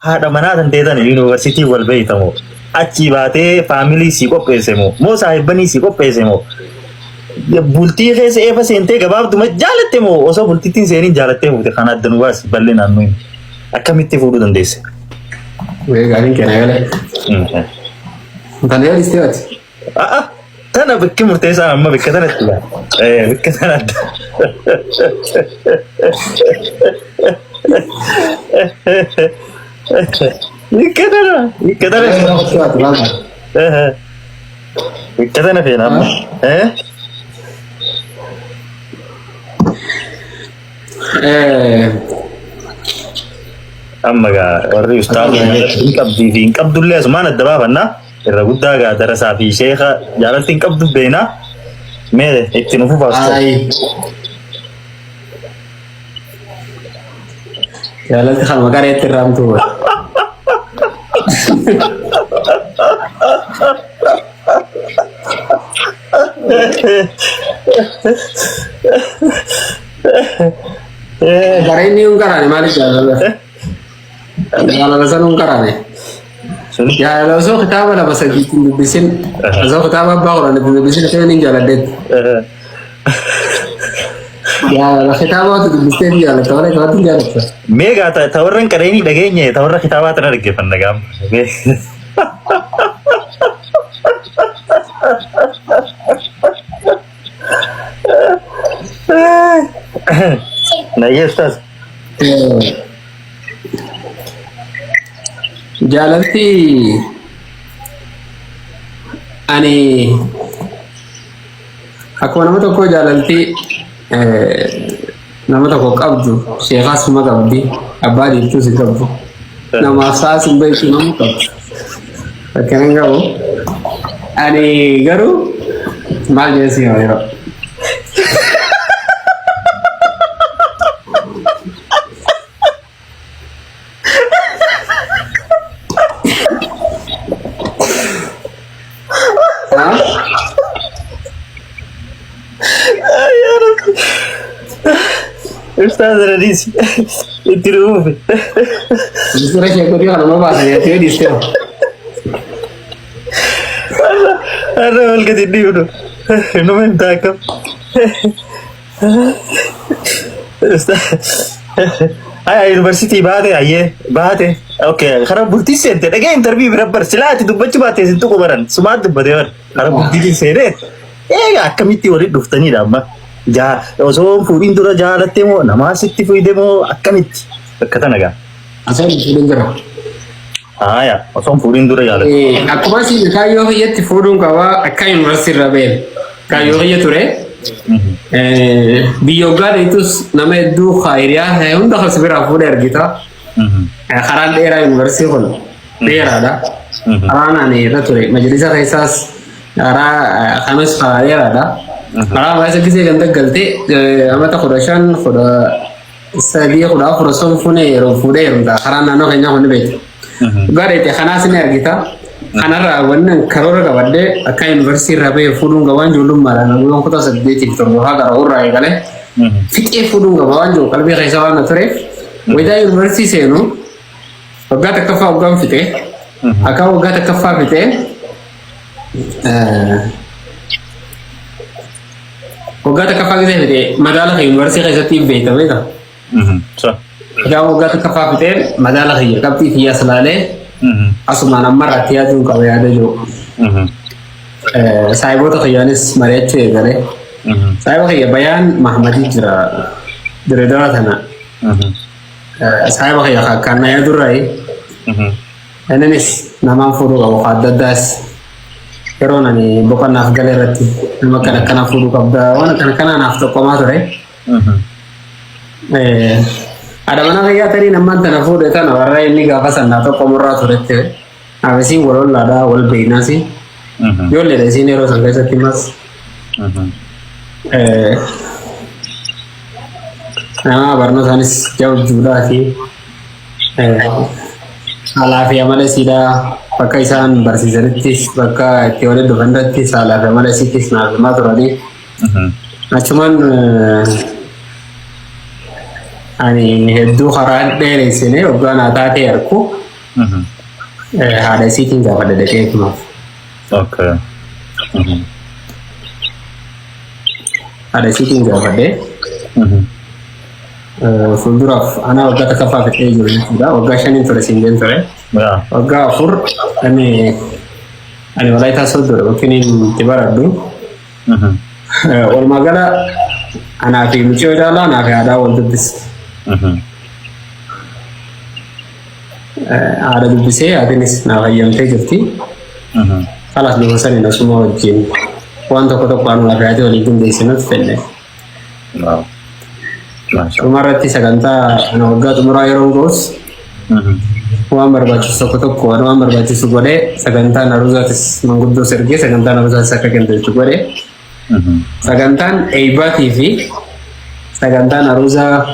haadha manaa kan ta'etan yuunivarsiitii wal beeytamoo achi baatee faamilii si qopheesse moo saahibbanii si qopheesse moo bultii keessa eefa seentee gabaabduma jaalatte moo osoo bultittiin seeniin jaalattee fuute kan adda nu baasi bal'inaan nuyi akkamitti fuudhuu dandeesse? Wee gaariin kenna galee. Kan yaadiste ati? Tana bakki murteessaa amma bakka tanatti laa. Bakka tanatti. Bikkatana feena amma. Amma gaa warri ustaaza hin qabdii fi hin qabdullee asumaan adda baafannaa irra guddaa gaa darasaa fi sheeka jaalatti hin qabdu beenaa mee itti nufu faastu. Jaalatti kan maqaa reetti irraamtu. Kareni ungkaran malis jalan. Jalan sana ungkaran ya. Ya kalau so kita apa dapat sedikit bisin, so kita apa bawa orang bisin saya ini jalan det. Ya kalau kita apa tu bisin jalan, kalau kita jalan. Mega tawaran kareni dagingnya, tawaran kita apa terus lagi pendagam. Nah iya Ustaz. Jalanti ani aku nama toko jalanti nama toko kabdu Syekha semua kabdi abadi itu sih kabdu nama saya sumber itu nama kabdu sekarang kau ani garu mal jesi orang Ustaz Radis itu rumah. Justru saya kau dia kalau mau bahasa ya dia di sini. Ada hal ketidik itu, nomen takap. Ustaz, ayah universiti bahate ayah bahate. Oke, karena bukti sente, lagi interview berapa silat itu baca bahate itu kobaran, semua itu bahate. Karena bukti sente, kami teori duftani dama. Ja, osoo fuudhin dura jaalatte moo nama sitti fuudhe moo akkamitti akkata nagaa? Asal fuudhin dura. Ya, osoo fuudhin dura jaalatte. Akkuma si kaayyoo hiyyatti fuudhuun qaba akka yuunivarsiitii irra ba'e. Kaayyoo hiyya ture. Biyyoggaa dheetus nama hedduu haayiriyaa hunda kan biraa fuudhee argita. Karaan dheeraa yuunivarsiitii kun dheeraadha. Karaan ani irra ture. Majalisa keessaas karaa kanas karaa dheeraadha. Karena bahasa kisah kan tergalti, amat aku rasaan kuda sedia kuda aku rasaan fude entah karena nano kayaknya mana bet. Gak ada karena sini kita, karena rawan karora kawade, akan universiti rabe fudung kawan julum malah nanggung kota sedih tiktok muha karena urai kale. Fit fudung kawan jul kalau biasa kawan naturef, weda universiti seno, gak terkafa ugam fite, akau gak terkafa fite. Wagata kapag ite madala kay university kay sa TV ta beta. So. Kaya wagata kapag ite madala kay kapti tiya salale. Asuma namar atiya jung kawaya jo. Saibo to kayanis mareche gale. Saibo kay bayan Muhammadi jira dara thana. Saibo kay kana ya durai. Enenis namang furu ka wadadas. Pero nani bukan nak galerati, nama kana fudu kabda, wana kana nafto komatore. Ada mana kaya tadi nama tanah fudu itu nama orang ini gak pasan nato komora turete. Abis ini wolol lada wol beina sih. Yo le desi nero sampai setimas. Nama barno sanis jauh juga sih. Alafi amale sida pakai san bersisiritis pakai teori dokandatis alafi amale sitis na maturadi. Nah cuman ani heddu kharan dari sini ogan ada teerku haadha isiitiin gaafadha dhaqee kunuuf. Okay. Haadha isiitiin gaafadhee fuulduraaf ana waggaa takkaffaa fixee jiru jechuudha. Waggaa 5 ture Singeen ture. Waggaa 4 ani Walaayitaa Sooddoodha bakki itti baradhu. Walumaa gala anaa fi mucoo caalaa anaa fi haadhaa wal dubbise. Haadha dubbisee haatiinis naaf hayyamtee jirti. Kalas bifa saniin asuma wajjin waan tokko anuma fi haati waliin qindeessinutti fedhe. Dhumarratti sagantaa ana waggaa xumuraa yeroo ga'us waan barbaachisu tokko waan barbaachisu godhee sagantaan Aruuzaatis manguddoo ergee sagantaan Aruuzaatis akka qindeessu godhee sagantaan eebbaatii fi sagantaan Aruuzaa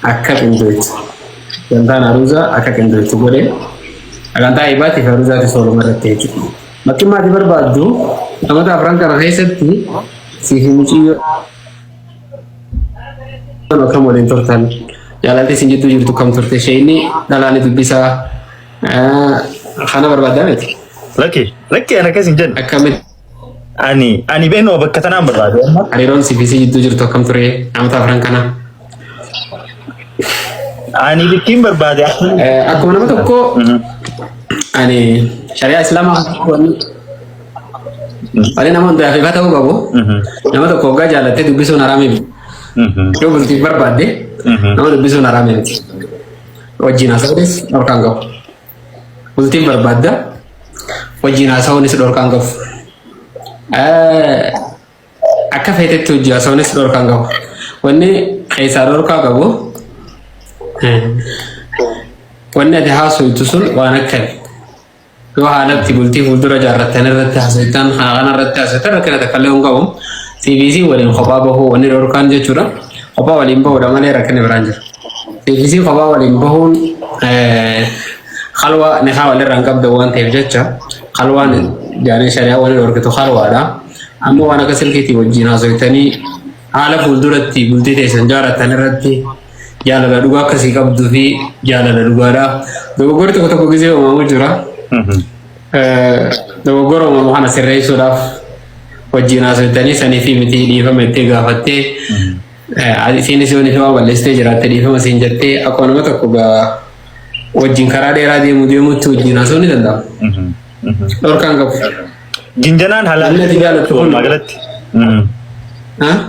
akka qindeessu godhee sagantaa eebbaatii fi Aruuzaatis walumarratti jechuudha. Bakki maatii barbaaddu namoota afran kana keessatti siif muciyyoo akkam waliin turtan jaalalli isin jidduu jirtu kam turte isheen dhalaan dubbisaa kana barbaadaa miti. Lakki ana akkas hin jenne. Akkamitti ani beenoo bakka tanaan barbaade. hariiroon siif isin jidduu jirtu akkam ture namoota afran kana. Ani bikkiin barbaade. Akkuma nama tokko ani shari'aa islaamaa wali nama hundaaf ifa ta'uu qabu. Nama tokko waggaa jaalattee dubbisuun haraami. Yoo bultii barbaadde nama dubbisuun haraami miti. Wajjin haasa'uunis dhorkaan qabu. Bultiin barbaadda wajjin haasa'uunis dhorkaan qabu. Akka feetetti hojii haasa'uunis dhorkaan qabu. Wanni keessaa dhorkaa qabu wanni ati haasa'uutu sun waan akkami. Yoo haalatti bultii fuuldura jaarrattan irratti haasa'ittan kana irratti haasa'ittan rakkina takkallee hin qabu. CBC waliin kophaa bahuu wanni dhorkaan jechuudha. Kophaa waliin bahuudha malee rakkinni biraan jira. CBC kophaa waliin bahuun halwa nihaa walirraa hin qabda waan ta'eef jecha halwaan jaanii shari'aa wanni dhorkitu halwaadha. Ammoo waan akka silkiitii wajjin haasa'itanii haala fuulduratti bultii teessan jaarrattan irratti jaalala dhugaa akkasii qabduu fi jaalala dhugaadha. Dogoggorri tokko gisee uumamu jira. Dogoggora uumamu kana sirreessuudhaaf wajjin haasa'itanii sanii fi miti dhiifama itti gaafattee isiinis yoo nifi waan balleessitee jiraatte dhiifama siin jettee akkuma nama tokko wajjin karaa dheeraa deemutti wajjin haasa'uu ni danda'ama. Dhorkaan qabu. Jinjanaan halaal. Magaalatti.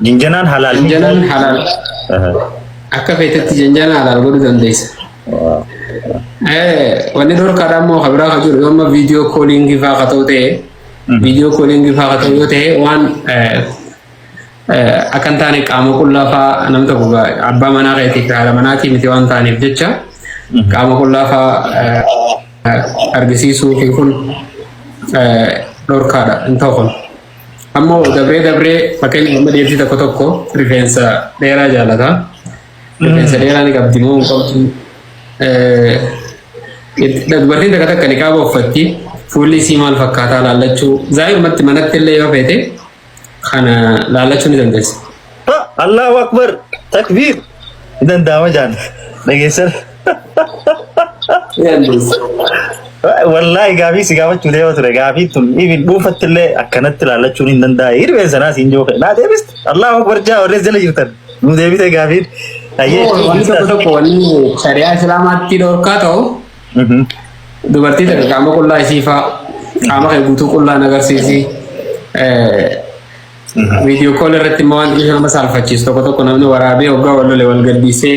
Jinjanaan halaal. Jinjanaan halaal. Akka feetetti jinjanaan halaal godhuu dandeessa. Wanni dhorkaadhaan immoo kabiraa kan jiru yoo amma viidiyoo kooliingii fa'aa haa ta'u ta'e viidiyoo kooliingii fa'aa haa ta'u yoo ta'e waan akka hin taane qaama qullaa fa'aa nam tokko abbaa manaa keetii fi haadha manaatii miti waan ta'aniif jecha qaama qullaa fa'aa argisiisuu fi kun dhorkaadha hin ta'u kun. Ammoo dabree fakkeenya amma deemsi tokko rifeensa dheeraa jaalata. Rifeensa dheeraa ni qabdi moo hin qabdu. Dubartiin takka ni qaaba uffatti fuulli isii maal fakkaataa laallachuu zaahirumatti manatti illee yoo feete kana laallachuu ni dandeessa. Allahu akbar takbiir danda'ama jaan dhageessan. Wallahi gaafii si gaafachuu deema ture gaafii tun ifin dhuunfatti illee akkanatti laallachuun hin danda'a. Rifeensa naa siin joo naa deebiste Allahu akbar jaa warrees jala jirtan nu deebite gaafiin. Wanni tokko wanni shari'aa islaamaatti dhorkaa ta'u dubartii takka qaama qullaa isii fa'aa qaama kee guutuu qullaan agarsiisi. Viidiyoo kool irratti immoo waan nama saalfachiisu tokko namni waraabee hoggaa wal lole wal gadhiisee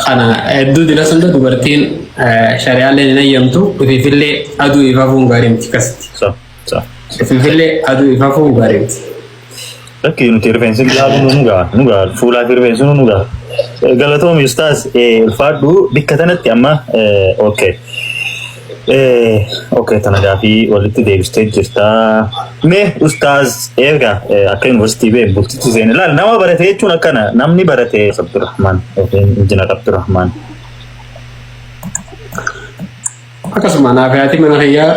kana hedduu dila sunda dubartiin shari'aallee hin ayyamtu ifiifillee aduu ifaafuun gaarii miti akkasitti. Ifiifillee aduu ifaafuun gaarii miti. Lakki nuti rifeensi nugaa fuulaa fi rifeensi nugaa galatoomii ustaas ulfaadhu bikka tanatti amma okay tana gaafii walitti deebistee jirta. Mee ustaas eegaa akka yuunivarsiitii bee bultitti seene laal nama barate jechuun akkana namni barate Abdurrahmaan injinar Abdurrahmaan. Akkasuma naaf yaati mana kiyyaa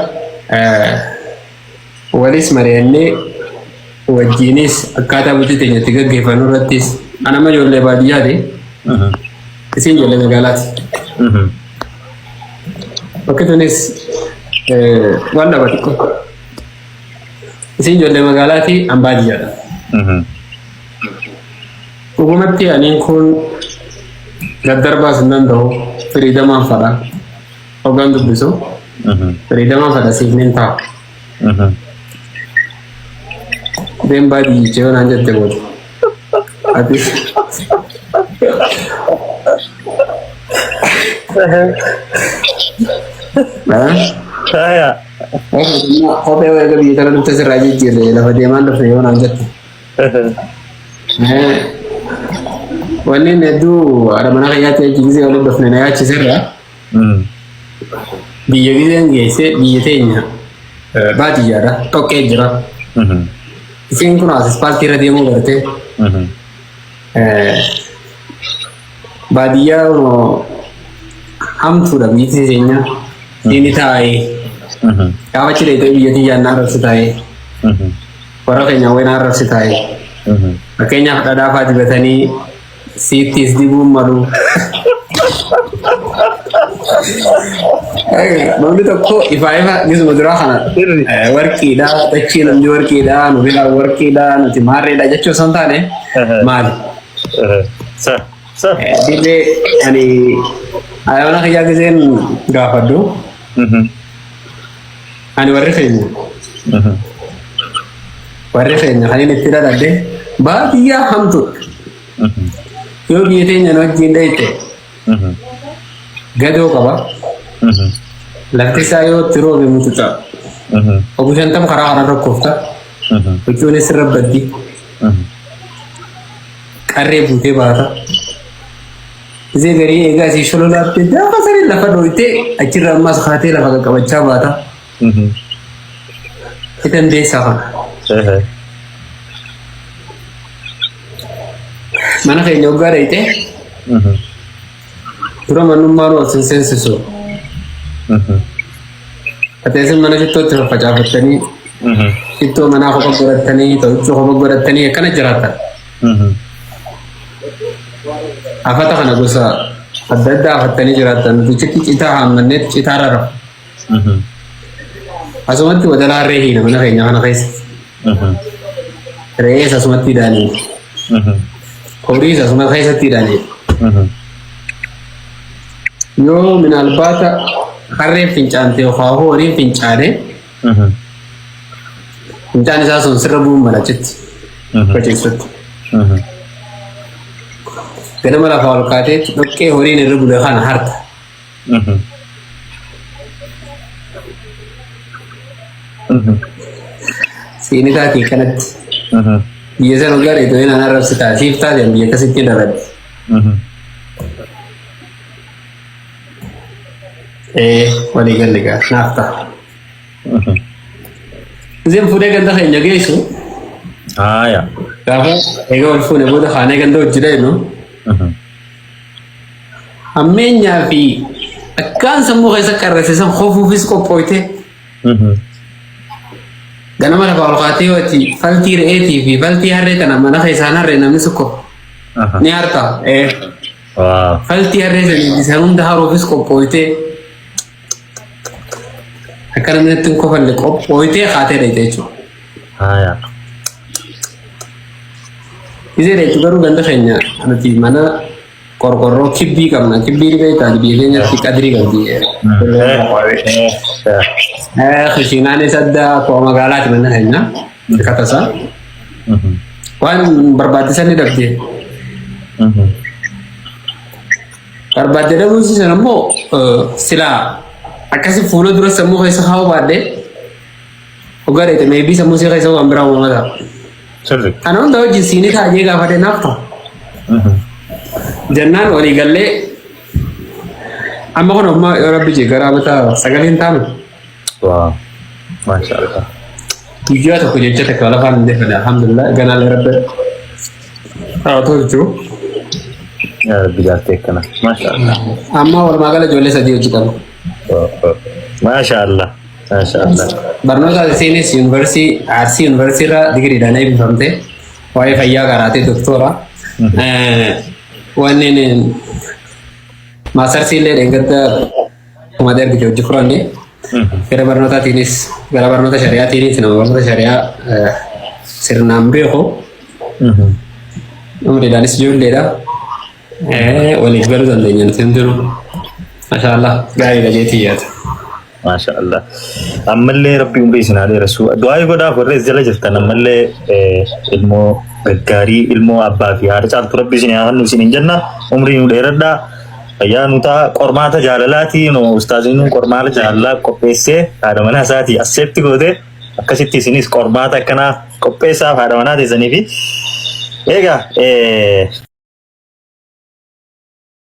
walis mari'annee wajjinis akkaataa bultii teenyatti gaggeeffannu irrattis anama ijoollee baadiyyaati isin ijoollee magaalaati. Bakitunis wanda batiko. Isin jolle magaalati ambaajiyadha. Dhugumatti aniin kun gaddarbaas hin danda'u firiidamaan fadha. Hoggaan dubbisu firiidamaan fadha siifneen ta'a. Deem baadiyyi jechee waan jette goote. Ati kophee wayii biyya kana dhufte sirraa jijjiirre lafa deemaan dhufne yoo naan jette. Wanni hedduu haadha mana kiyyaatti achi gisee waliin dhufne na yaachisirra. Biyya giseen geesse biyya teenya baadiyyaadha dhoqqee jira. Isin kun as ispaaltii irra deemuu garte. Baadiyyaa hamtuudha biyyi teenya. Dini taa'ee. Gaafa cidheetee biyya tiyyaan naarrabsi taa'ee. Warra keenya wayii naarrabsi taa'ee. Fakkeenyaaf dhadhaa fa'aa dibatanii siittis dibuun malu. Namni tokko ifaa gisuma duraa kana warqiidha, dachii namni warqiidha, nuti warqiidha, nuti maarreedha jechuu osoo hin taane maali? Dirree ani ayyaana kiyyaa giseen gaafadhu. Ani warri keenya kan inni itti dhaladhe baadiyyaa hamtuudha. Yoo biyya teenya nu wajjin dheeyte gadoo qaba. Lafti isaa yoo itti roobe mututa. Obbo Shantam karaa kana rakkoofta. Huccuunis irra baddi. Qarree buutee baata. Isee garii eegaa isii shololaattee gaafa sanii lafa dhooytee achirra ammas kaatee lafa qaqqabachaa baata. Itan deessaa kana. Mana keenya waggaa dheeyte. Dura manummaan wal seensisu. Ateesin mana shittootti faffacaafattanii shittoo manaa kopha godhattanii ta'uchuu kopha godhattanii akkana jiraatan. Afata kana gosa adda addaa afattanii jiraatan bichitti citaa haammanneet citaa rarrafa. Asumatti wadalaa re'ee hiina mana keenya kana keessa. Re'ees asumatti hidhaanii. Horiis asuma keessatti hidhaanii. Yoo minal baata harreen fincaante yookaan horiin fincaane fincaan isaa sun sirra bu'uun malachitti faceessatti. Ganama lafa ol kaatee dhoqqee horiin irra bule kana harta. Siini taatee kanatti biyya sana waggaa dheetoo inni arrabsi taasiif taate biyya akkasitti dabalate. Walii galli gaa naaf ta'a. Isin fuudhee ganda keenya geessu. Gaafa egaa wal fuune booda haanee ganda hojii dheenu. Ammeenyaa fi akkaan sammuu keessa qarrasiisan hofuufis qophooyte. Ganama lafa ol kaatee wati faltii re'eetii fi faltii harree kana mana keessaan harree namni sukko. Ni harta. Faltii harree sanii isaan hunda haruufis qophooyte. Akka namni itti hin kofalle qophooytee kaatee dheeyte jechuudha. Isee dheeytu garuu ganda keenya nuti mana qorqorroo kibbii qabna. Kibbii dhibee taati biyya keenyatti qadirii qabdi. Kishinaanis adda koo magaalaati mana keenya. Katasaa. Waan barbaachisan ni dhabdee. Barbaadde dhabuusisan ammoo silaa akkasi fuula dura sammuu keessa kaa'uu baadhee hoggaa dheeyte meebii sammuu si keessa waan biraa uumata. Ana hunda wajjin siinii taa'ee gaafate naaf ta'u. Jannaan walii gallee amma kun ammaa yoo rabbi jee gara amata sagaleen taanu. Maashaallah. Guyyaa tokko jecha takka lafaan hin deefane alhamdulillah ganaa la rabbi. Haa ta'u jechuun. Yaa rabbi jaaltee kana. Maashaallah. Amma walumaa gala ijoollee sadii hojii qabu. Maashaallah. Maashaallah. Barnoota isiinis yuunivarsiitii Arsii yuunivarsiitii irraa digiriidhaan eebbifamte waa'ee fayyaa garaatee doktora. Wanneen maasarsiillee dheengadda Kuma ergite hojii furannee gara barnootaatiinis gara barnoota shari'aatiinis nama barnoota shari'aa sirnaan beeku. Umriidhaanis ijoolleedha. Waliif galuu dandeenya nuti hundinuu. Maashaallah gaariidha jeetii yaada. Maashaallah. Ammallee rabbi umrii isin haa dheeressu. Du'aa godhaaf warra jala jirtan ammallee ilmoo gaggaarii ilmoo abbaa fi haadha caaltu rabbi isin haa hannu isin hin jenna. Umrii nu dheeradhaa. Ayyaa nuta qormaata jaalalaati no ustaaziin qormaata jaalalaa qopheessee haadha manaa isaatii asseetti goote akkasitti isinis qormaata akkanaa qopheessaaf haadha manaa teessanii fi egaa